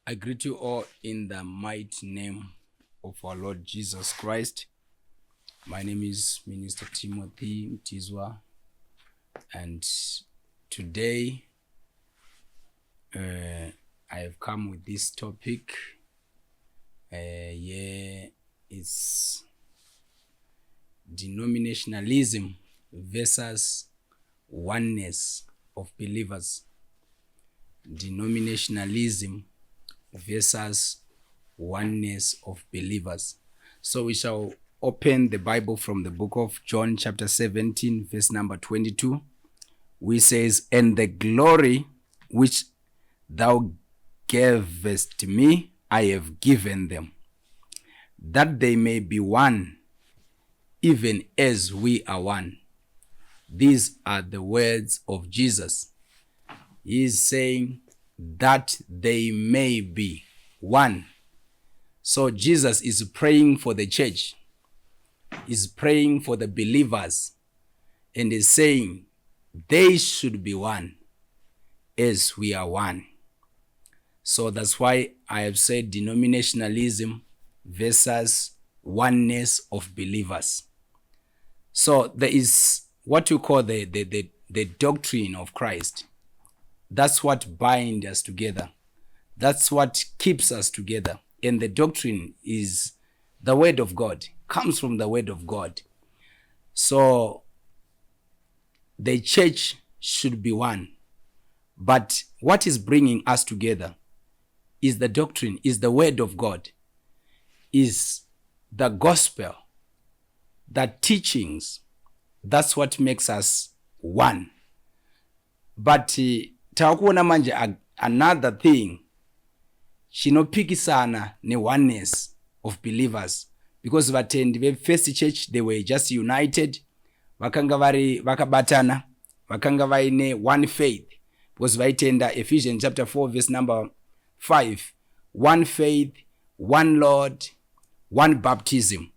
I greet you all in the mighty name of our Lord Jesus Christ. My name is Minister Timothy Mutizwa, and today I have come with this topic. It's denominationalism versus oneness of believers. Denominationalism versus oneness of believers. So we shall open the Bible from the book of John chapter 17 verse number 22, which says, "And the glory which thou gavest me, I have given them, that they may be one, even as we are one." These are the words of Jesus. He is saying that they may be one. So Jesus is praying for the church, is praying for the believers, and is saying they should be one as we are one. So that's why I have said denominationalism versus oneness of believers. So there is what you call the doctrine of Christ. That's what binds us together. That's what keeps us together. And the doctrine is the word of God, comes from the word of God. So the church should be one. But what is bringing us together is the doctrine, is the word of God, is the gospel, the teachings. That's what makes us one. But takuona manje another thing chinopikisana ne oneness of believers, because vatendi ve first church, they were just united, vakanga vari vakabatana, vakanga vaine one faith, because vaitenda Ephesians chapter 4 verse number 5, one faith, one Lord, one baptism.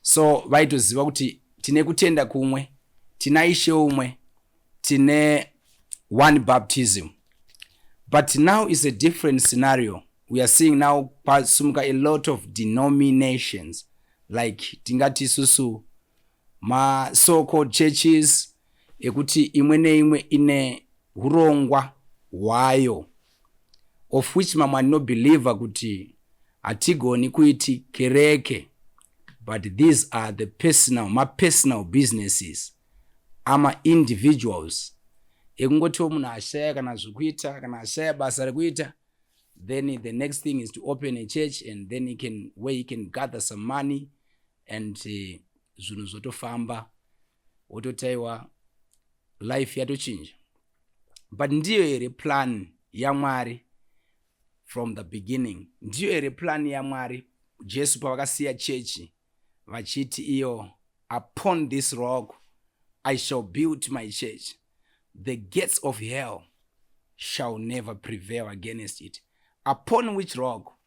So vaitoziva kuti tine kutenda kumwe, tinaishe umwe, tine one baptism. But now is a different scenario. We are seeing now a lot of denominations, like tingati susu ma so-called churches, ekuti imwe ine hurongwa wayo, of which mama no believer kuti atigoni kuiti kereke. But these are the personal businesses, ama individuals. Ekungoti munhu ashaya kana zvekuita, kana ashaya basa rekuita, then the next thing is to open a church, and then he can gather some money, and zvinhu zvotofamba, wototaiwa life yatochinja. But ndiyo here plan yaMwari from the beginning? Ndiyo here plan yaMwari Jesu pavakasiya chechi vachiti iyo, "Upon this rock I shall build my church, the gates of hell shall never prevail against it." Upon which rock?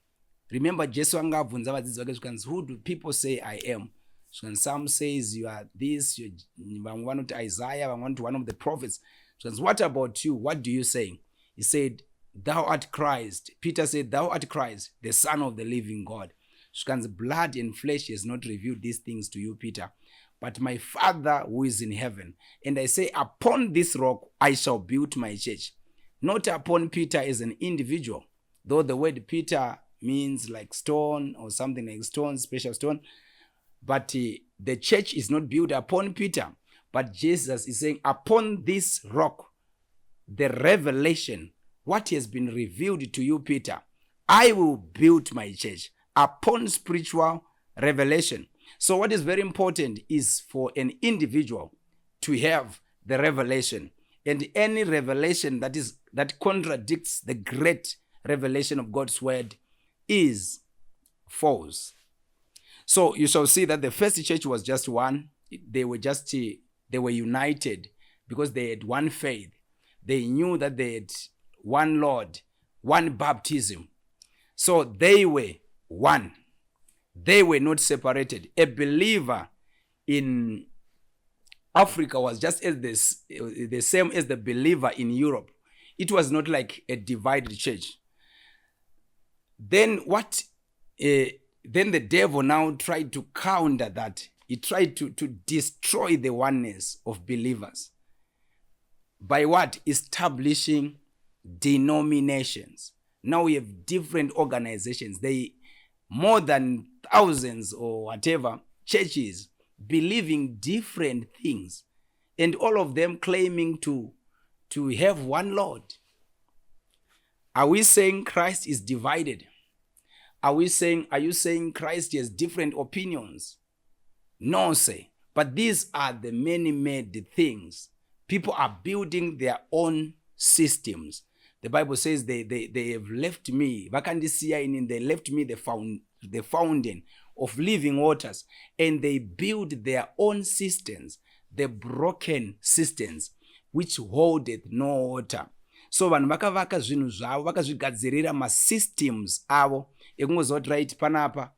Remember, Jesu angabvunza vadzidzi vake zvikanzi, "Who do people say I am?" Zvikanzi, some says you are this, vamwe vanoti Isaiah, vamwe vanoti one of the prophets. Zvikanzi, "What about you? What do you say?" He said, "Thou art Christ." Peter said, "Thou art Christ, the Son of the living God." Zvikanzi, "Blood and flesh has not revealed these things to you, Peter, but my Father who is in heaven. And I say, upon this rock I shall build my church." Not upon Peter as an individual, though the word Peter means like stone or something like stone, special stone. But the church is not built upon Peter. But Jesus is saying, upon this rock, the revelation, what has been revealed to you, Peter, I will build my church upon spiritual revelation. So what is very important is for an individual to have the revelation. And any revelation that contradicts the great revelation of God's word is false. So you shall see that the first church was just one. They were united because they had one faith. They knew that they had one Lord, one baptism. So they were one. They were not separated. A believer in Africa was just as the same as the believer in Europe. It was not like a divided church. Then then the devil now tried to counter that. He tried to destroy the oneness of believers. By what? Establishing denominations. Now we have different organizations. They more than thousands or whatever churches believing different things, and all of them claiming to have one Lord. Are we saying Christ is divided? Are you saying Christ has different opinions? No, say. But these are the many-made things. People are building their own systems. The Bible says they have left me. They left me the fountain of living waters, and they build their own systems, the broken systems, which holdeth no water. So vanhu vakavaka zvinhu zvavo, vakazvigadzirira masystems avo ekungozoti right panapa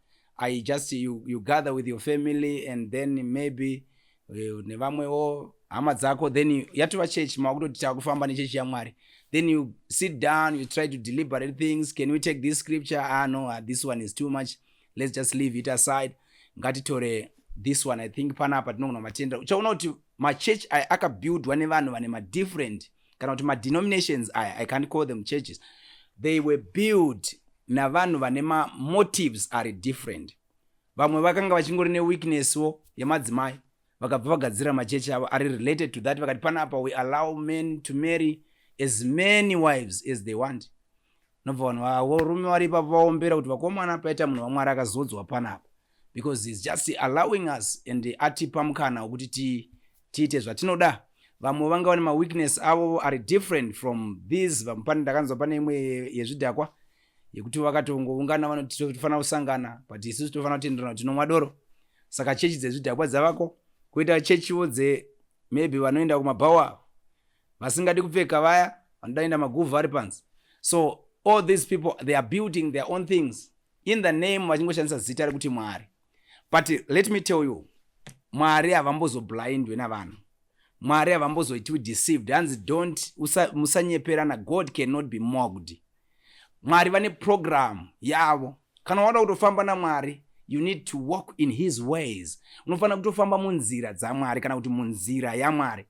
you gather with your family, and then maybe nevamwewo hama dzako, then yatova church makutoti takufamba nechechi yaMwari. Then you sit down, you try to deliberate things. Can we take this scripture? No, this one is too much. Let's just leave it aside. Ngatitore this one. I think panapa tinogona matenda. Uchaona kuti machurch akabuildwa nevanhu vane different kana kuti denominations. I can't call them churches. They were built navanhu vane motives are different. Vamwe vakanga vachingori neweakness yemadzimai, vakabva vagadzira machechi avo are related to that. Vakati panapa we allow men to marry as many wives as they want. Nobva vanhu varume vari ipapo vaombera kuti vakomana paita munhu waMwari akazodzwa panapa, because he's just allowing us and atipa mukana wekuti tiite zvatinoda. Vamwe vanga vane weakness avo are different from these. Pane ndakanzwa pane imwe yezvidhakwa yekuti vakatongoungana vanoti tofanira kusangana, but isusu tofanira kutenderana kuti tinomwa doro. Saka chechi dzezvidhakwa dzavako, kuita chechiwo maybe vanoenda kumabhawa vasingadi kupfeka, vaya vanodaenda maguvha ari panzi. So all these people, they are building their own things in the name vachingoshandisa zita rekuti Mwari. But let me tell you, Mwari havambozoblindwe navanhu. Mwari havambozoitiwi deceived. Hanzi musanyeperana. God cannot be mocked. Mwari vane program yavo. Kana wada kutofamba naMwari, you need to walk in his ways. Unofanira kutofamba munzira dzaMwari kana kuti munzira yaMwari.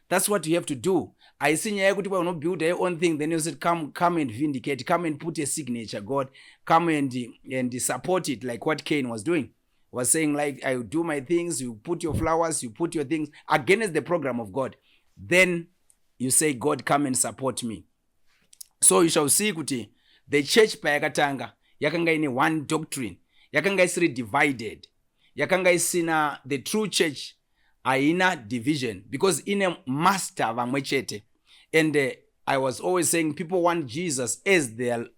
That's what you have to do. Haisi nyaya yekuti when you build your own thing, then you said come and vindicate, come and put a signature, God, come and support it, like what Cain was doing. Was saying like, I will do my things, you put your flowers, you put your things against the program of God. Then you say, God, come and support me. So you shall see kuti the church payakatanga yakanga ine one doctrine, yakanga isiri divided, yakanga isina the true church haina division, because in a master vamwe chete. And I was always saying people want Jesus as their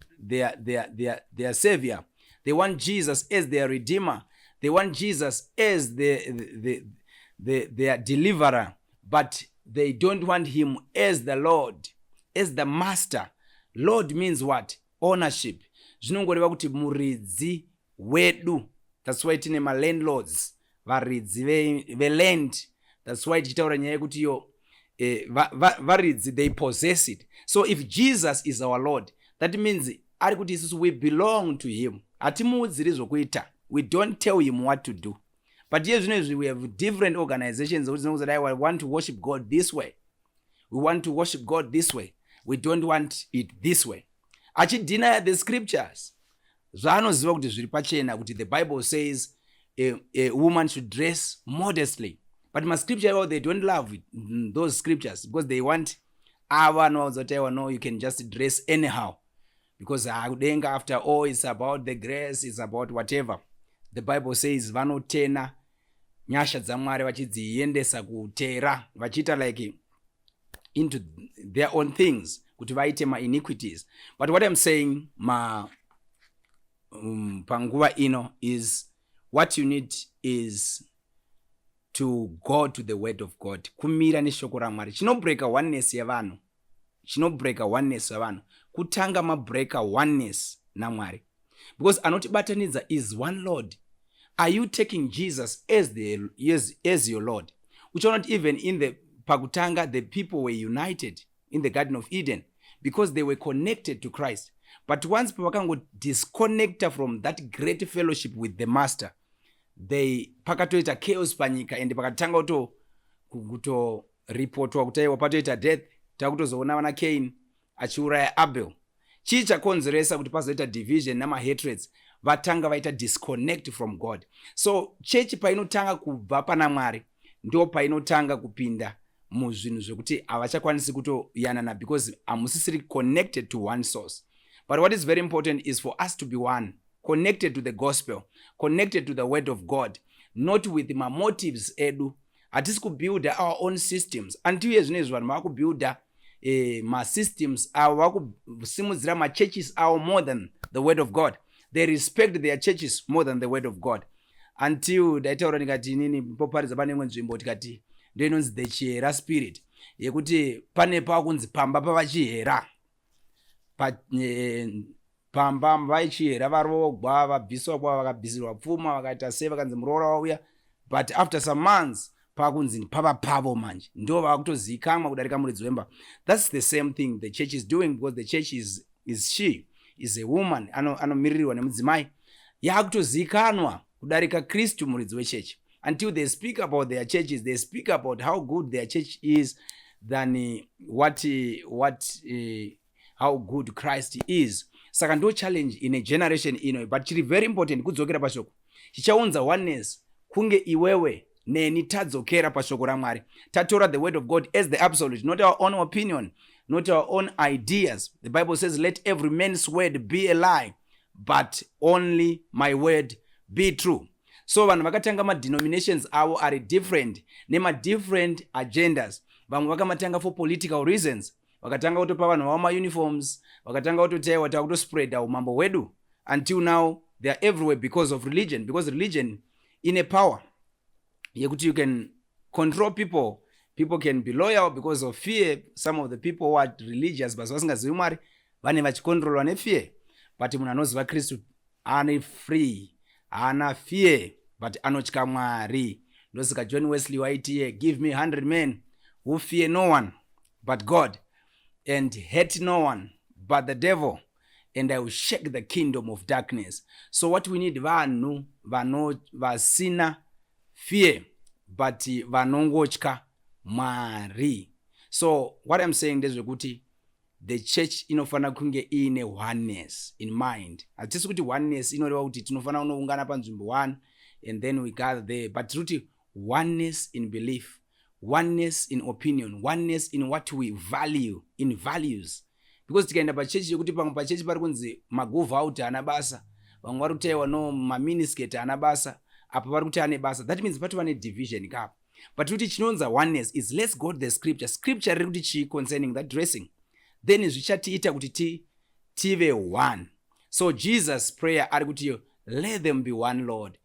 savior. They want Jesus as their redeemer. They want Jesus as their deliverer, but they don't want him as the Lord, as the master. Lord means what? Ownership. Zvinongoreva kuti muridzi wedu. That's why tine landlords, varidzi veland. That's why tichitaura nyaya yekuti yo varidzi, they possess it. So if Jesus is our Lord, that means ari kuti isusu we belong to him. Hatimuudziri zvokuita. We don't tell him what to do. But here we have different organizations that I want to worship God this way. We want to worship God this way. We don't want it this way. Actually deny the scriptures. The Bible says a woman should dress modestly. But my scripture, they don't love it, those scriptures, because they want no, you can just dress anyhow. Because after all, it's about the grace, it's about whatever. The Bible says vanotena nyasha dzamwari vachidziendesa kutera, vachita like into their own things kuti vaite iniquities. But what I'm saying panguva ino is what you need is to go to the word of God. Kumira neshoko raMwari. Chinobreaka oneness yavanhu. Chinobreaka oneness yavanhu. Kutanga mabreaka oneness naMwari. Because anotibatanidza is one Lord. Are you taking Jesus as your Lord? Which are not even in the Pakutanga, the people were united in the Garden of Eden because they were connected to Christ. but once pavakango disconnecta from that great fellowship with the master, they pakatoita chaos panyika and pakatanga kutoripotwa kuti aiwa patoita death, takutozoona vana Cain achiuraya Abel. Chii chakonzeresa kuti pazoita division namahatreds? Vatanga vaita disconnect from God. So church painotanga kubva pana Mwari ndo painotanga kupinda muzvinhu zvekuti havachakwanisi kutoyanana, because hamusisiri connected to one source. But what is very important is for us to be one, connected to the gospel, connected to the word of God, not with my motives edu. Hatisi kubuild our own systems. Until zvinezvi vanhu vakubuild ma-systems avo, vakusimudzira ma-churches avo more than the word of God. They respect their churches more than the word of God. Until daitaura ndikati inini poparidza pane imwe nzvimbo tikati ndo inonzi the chihera spirit, yekuti pane pakunzi pamba pavachihera, pamba vaichihera varogwa, vabviswa kwa vakabvisirwa pfuma, vakaita sei, vakanzi muroora wauya, but after some months pakunzi pava pavo manje, ndo vakutozikamwa kudarika muridzi wemba. That's the same thing the church is doing, because the church is a woman, anomirirwa nemudzimai, yakutozikanwa kudarika Kristu muridzi wechechi. Until they speak about their churches, they speak about how good their church is than how good Christ is. Saka ndo challenge in a generation ino, but chiri very important kudzokera pashoko. Chichaunza oneness kunge iwewe neni tadzokera pashoko raMwari. Tatora the word of God as the absolute, not our own opinion, not our own ideas. The Bible says, let every man's word be a lie, but only my word be true. So vanhu vakatanga ma-denominations avo are different, nema-different agendas. Vamwe vakamatanga for political reasons, vakatanga kutopa vanhu vavo ma-uniforms, vakatanga kutotaiwa takutospreada umambo hwedu. Until now they are everywhere because of religion, because religion in a power yekuti you can control people. People can be loyal because of fear. Some of the people who are religious basi vasingazivi Mwari vane vachikontrolwa nefear, but munhu anoziva Kristu ane free, hana fear, but anotya Mwari. Ndosaka John Wesley waiti, give me 100 men who fear no one but God and hate no one but the devil, and I will shake the kingdom of darkness. So what we need, vanhu vasina fear but vanongotya Mwari. So what I'm saying ndezvekuti the church inofana kunge ine oneness in mind. Hatisi kuti oneness inoreva kuti tinofana kunoungana panzvimbo one and then we gather there, but kuti oneness in belief, oneness in opinion, oneness in what we value, in values. Because tikaenda pachechi yekuti pamwe pachechi pari kunzi magove out ana basa, vamwe vari kutaiwa no maminisketi ana basa, apa vari kuti ane basa, that means patova ne division kapo. But kuti chinonza oneness is let's go to the scripture. Scripture riri kuti chi concerning that dressing, then zvichatiita kuti tive one. So Jesus' prayer ari kuti let them be one, Lord,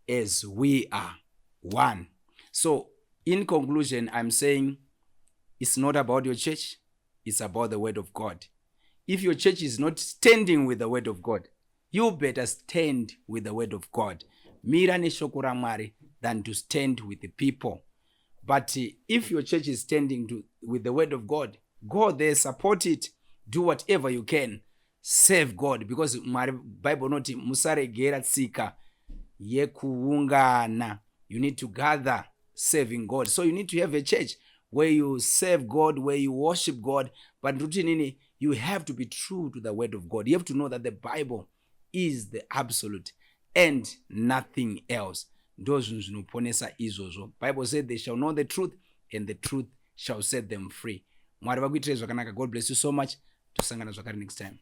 as we are one. So in conclusion, I'm saying it's not about your church, it's about the word of God. If your church is not standing with the word of God, you better stand with the word of God. Mira neshoko raMwari than to stand with the people. But if your church is standing with the word of God, go there, support it, do whatever you can, serve God, because Bible noti musaregera tsika yekuungana. You need to gather serving God. So you need to have a church where you serve God, where you worship God, but you have to be true to the word of God. You have to know that the Bible is the absolute and nothing else. Those who ponesa izozvo. Bible said they shall know the truth and the truth shall set them free. Mwari vakuitirei zvakanaka. God bless you so much. Tosangana zvakare next time.